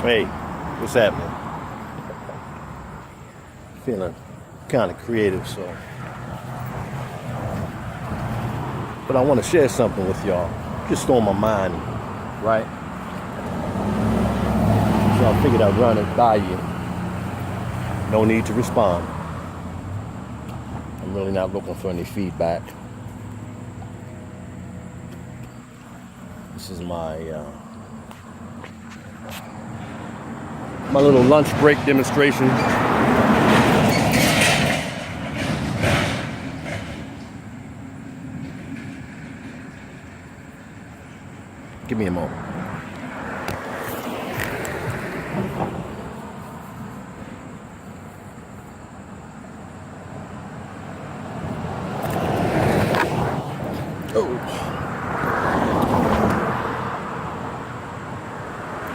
Hey, what's happening? Feeling kind of creative, so. But I want to share something with y'all. Just on my mind, right? So I figured I'd run it by you. No need to respond. I'm really not looking for any feedback. This is my little lunch break demonstration. Give me a moment. Oh.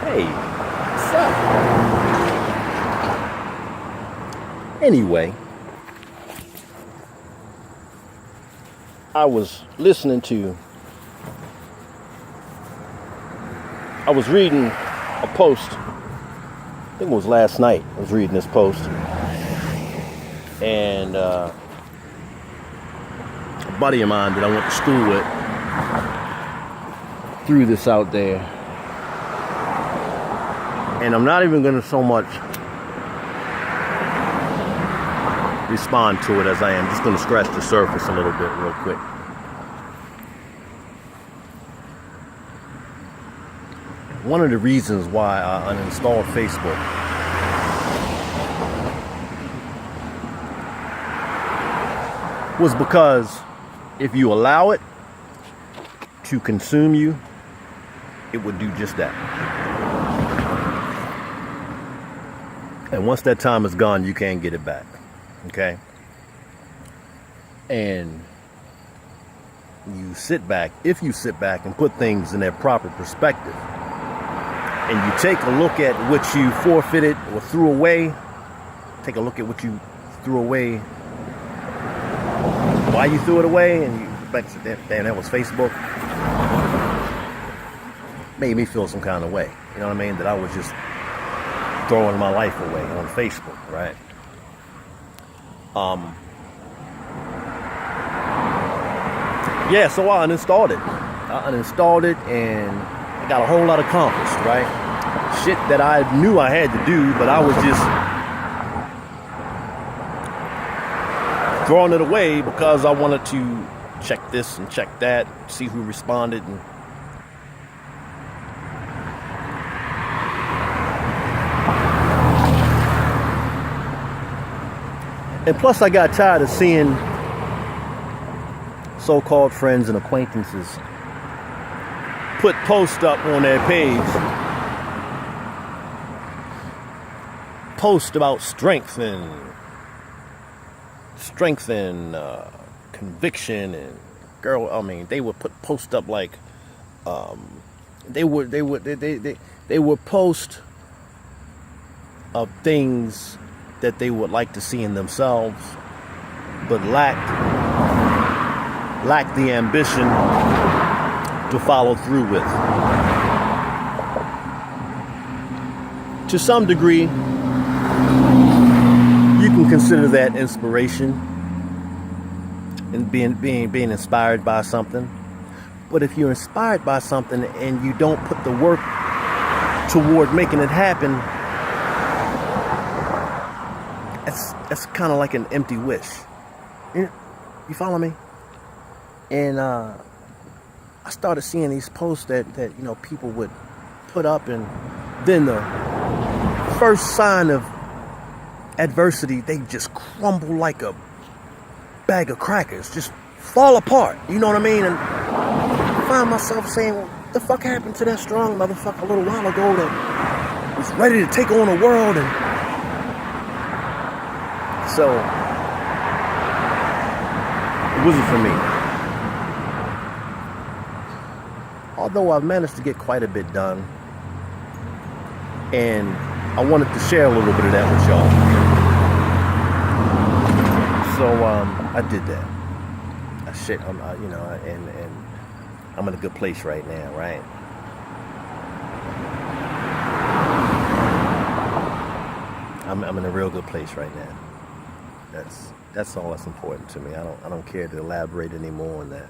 Hey, what's up? Anyway, I was reading a post. I think it was last night. I was reading this post. And a buddy of mine that I went to school with threw this out there. And I'm not even going to so much respond to it as I am just going to scratch the surface a little bit real quick. One of the reasons why I uninstalled Facebook was because if you allow it to consume you, it would do just that. And once that time is gone, you can't get it back. Okay? And if you sit back and put things in their proper perspective, and you take a look at what you forfeited or threw away, take a look at what you threw away, why you threw it away, and you reflect, damn, that was Facebook, made me feel some kind of way. You know what I mean? That I was just throwing my life away on Facebook, right? Yeah, so I uninstalled it. And I got a whole lot accomplished, right? Shit that I knew I had to do, but I was just throwing it away because I wanted to check this and check that, see who responded. And plus I got tired of seeing so-called friends and acquaintances put posts up on their page, post about strength and conviction and they would put post up like they would post of things that they would like to see in themselves, but lacked the ambition to follow through with. To some degree, you can consider that inspiration and being inspired by something. But if you're inspired by something and you don't put the work toward making it happen, that's kind of like an empty wish. You follow me? And I started seeing these posts that people would put up, and then the first sign of adversity, they just crumble like a bag of crackers, just fall apart. You know what I mean? And I find myself saying, well, what the fuck happened to that strong motherfucker a little while ago that was ready to take on the world? And so it wasn't for me. Although I've managed to get quite a bit done, and I wanted to share a little bit of that with y'all. So I did that. And I'm in a good place right now, right? I'm in a real good place right now. That's all that's important to me. I don't care to elaborate any more on that.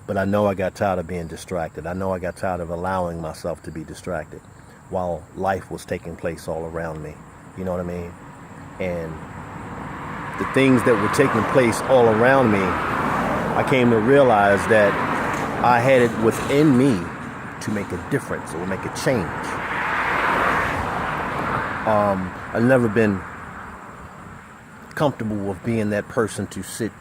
But I know I got tired of being distracted. I know I got tired of allowing myself to be distracted while life was taking place all around me. You know what I mean? And the things that were taking place all around me, I came to realize that I had it within me to make a difference or make a change. I've never been comfortable with being that person to sit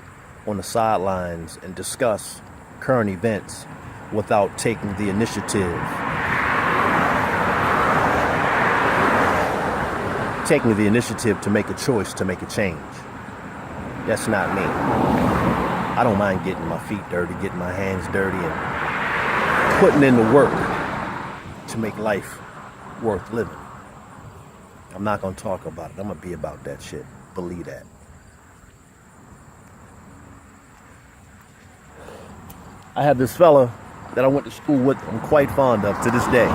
on the sidelines and discuss current events without taking the initiative. Taking the initiative to make a choice, to make a change. That's not me. I don't mind getting my feet dirty, getting my hands dirty, and putting in the work to make life worth living. I'm not going to talk about it. I'm going to be about that shit. Believe that. I have this fella that I went to school with, I'm quite fond of to this day.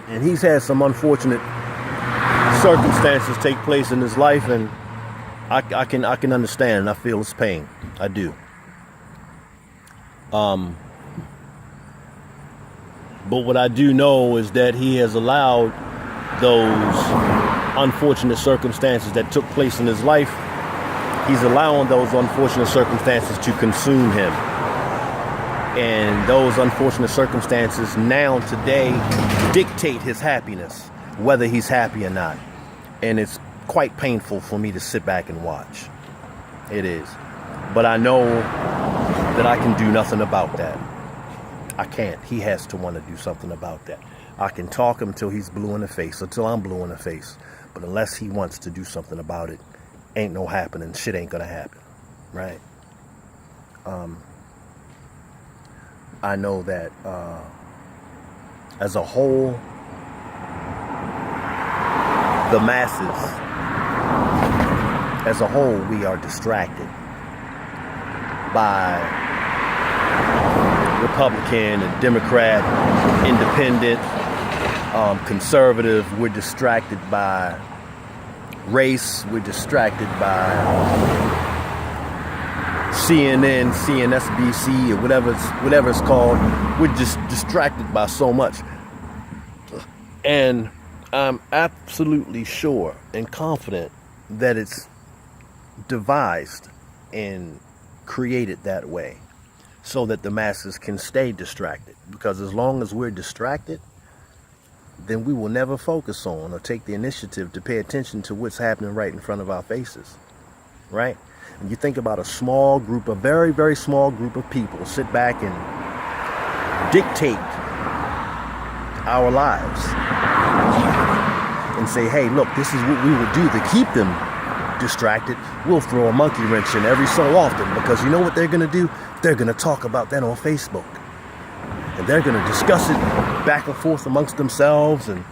And he's had some unfortunate circumstances take place in his life, and I can understand and I feel his pain. I do. But what I do know is that he has allowed those unfortunate circumstances that took place in his life, he's allowing those unfortunate circumstances to consume him. And those unfortunate circumstances now today dictate his happiness, whether he's happy or not. And it's quite painful for me to sit back and watch. It is. But I know that I can do nothing about that. I can't. He has to want to do something about that. I can talk him until he's blue in the face, until I'm blue in the face. But unless he wants to do something about it, ain't no happening. Shit ain't gonna happen. Right? I know that as a whole, the masses, as a whole, we are distracted by Republican and Democrat, independent, conservative. We're distracted by race. We're distracted by CNN, CNSBC, or whatever it's called. We're just distracted by so much. And I'm absolutely sure and confident that it's devised and created that way so that the masses can stay distracted. Because as long as we're distracted, then we will never focus on or take the initiative to pay attention to what's happening right in front of our faces. Right? And you think about a small group, a very, very small group of people sit back and dictate our lives and say, hey, look, this is what we would do to keep them distracted. We'll throw a monkey wrench in every so often, because you know what they're going to do? They're going to talk about that on Facebook. And they're going to discuss it back and forth amongst themselves and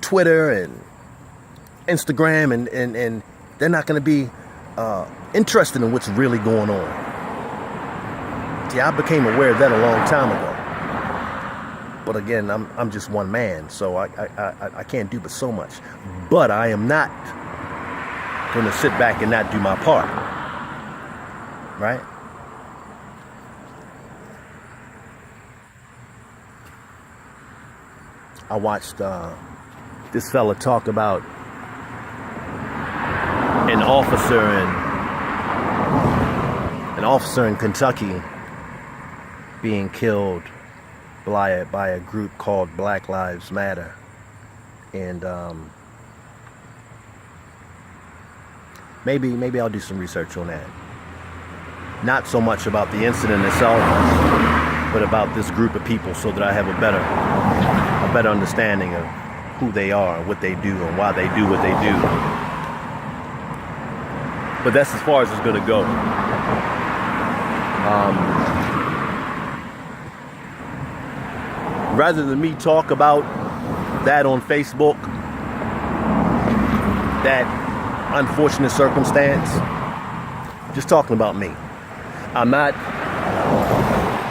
Twitter and Instagram, and they're not going to be interested in what's really going on. See, I became aware of that a long time ago. But again, I'm just one man, so I can't do but so much. But I am not going to sit back and not do my part. Right? I watched this fella talk about an officer in Kentucky being killed by a group called Black Lives Matter. And maybe I'll do some research on that. Not so much about the incident itself, but about this group of people, so that I have a better understanding of who they are, what they do, and why they do what they do. But that's as far as it's going to go. Rather than me talk about that on Facebook, that unfortunate circumstance, just talking about me. I'm not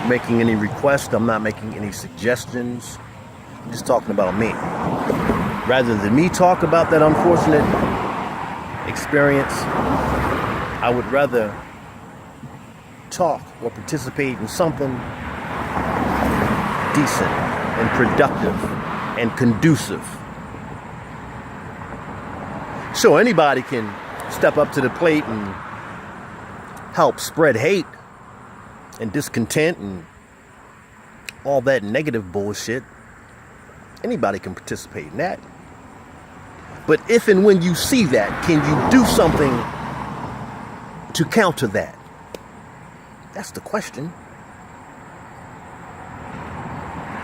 making any requests. I'm not making any suggestions. I'm just talking about me. Rather than me talk about that unfortunate experience, I would rather talk or participate in something decent and productive and conducive. So anybody can step up to the plate and help spread hate and discontent and all that negative bullshit. Anybody can participate in that. But if and when you see that, can you do something to counter that? That's the question.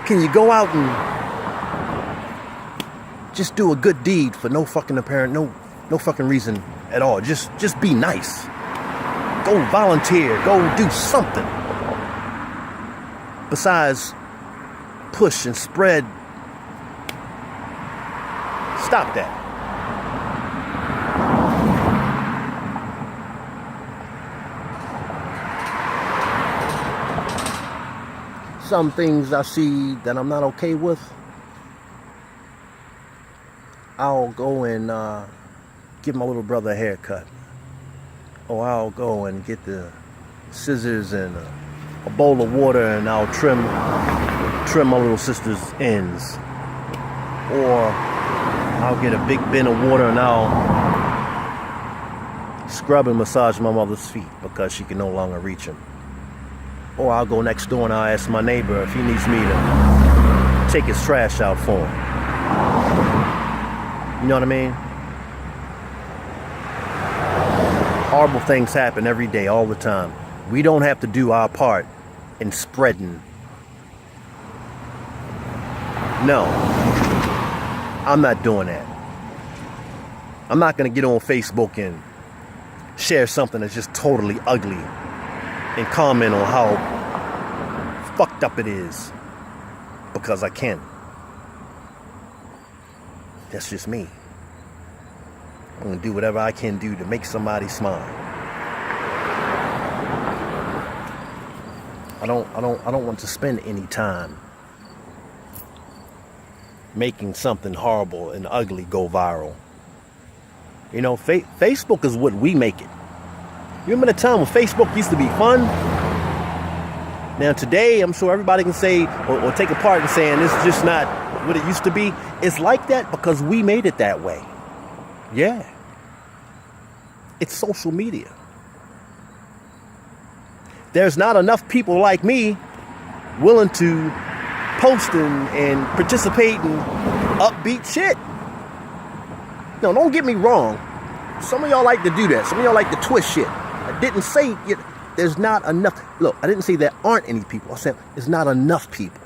Can you go out and just do a good deed for no fucking apparent, no fucking reason at all? Just be nice. Go volunteer. Go do something besides push and spread. Stop that. Some things I see that I'm not okay with, I'll go and give my little brother a haircut. Or I'll go and get the scissors and a bowl of water and I'll trim my little sister's ends. Or I'll get a big bin of water and I'll scrub and massage my mother's feet because she can no longer reach them. Or I'll go next door and I'll ask my neighbor if he needs me to take his trash out for him. You know what I mean? Horrible things happen every day, all the time. We don't have to do our part in spreading. No, I'm not doing that. I'm not going to get on Facebook and share something that's just totally ugly and comment on how fucked up it is because I can. That's just me. I'm going to do whatever I can do to make somebody smile. I don't want to spend any time making something horrible and ugly go viral. You know, Facebook is what we make it. You remember the time when Facebook used to be fun? Now today, I'm sure everybody can say or take a part in saying it's just not what it used to be. It's like that because we made it that way. Yeah. It's social media. There's not enough people like me willing to post and participate in upbeat shit. No, don't get me wrong. Some of y'all like to do that. Some of y'all like to twist shit. I didn't say there's not enough. Look, I didn't say there aren't any people. I said there's not enough people.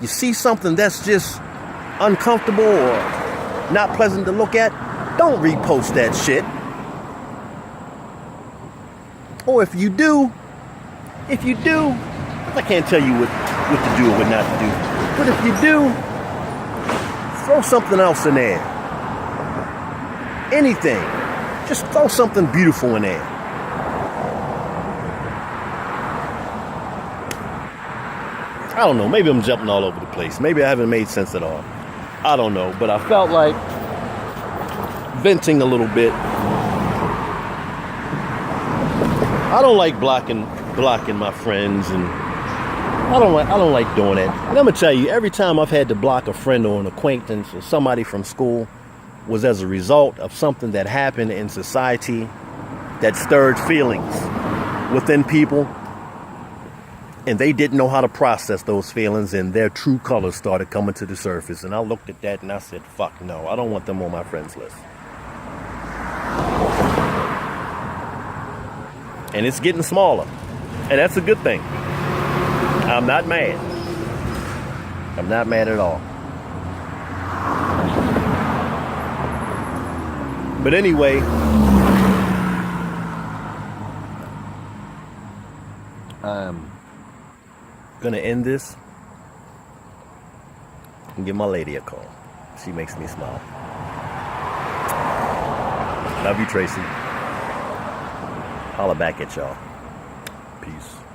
You see something that's just uncomfortable or not pleasant to look at, don't repost that shit. Or if you do, I can't tell you what to do or what not to do. But if you do, throw something else in there. Anything. Just throw something beautiful in there. I don't know. Maybe I'm jumping all over the place. Maybe I haven't made sense at all. I don't know. But I felt like venting a little bit. I don't like blocking my friends, and I don't like doing that. And I'm gonna tell you, every time I've had to block a friend or an acquaintance or somebody from school was as a result of something that happened in society that stirred feelings within people, and they didn't know how to process those feelings, and their true colors started coming to the surface. And I looked at that and I said, fuck no, I don't want them on my friends list. And it's getting smaller. And that's a good thing. I'm not mad. I'm not mad at all. But anyway, I'm gonna end this and give my lady a call. She makes me smile. Love you, Tracy. Holla back at y'all. Peace.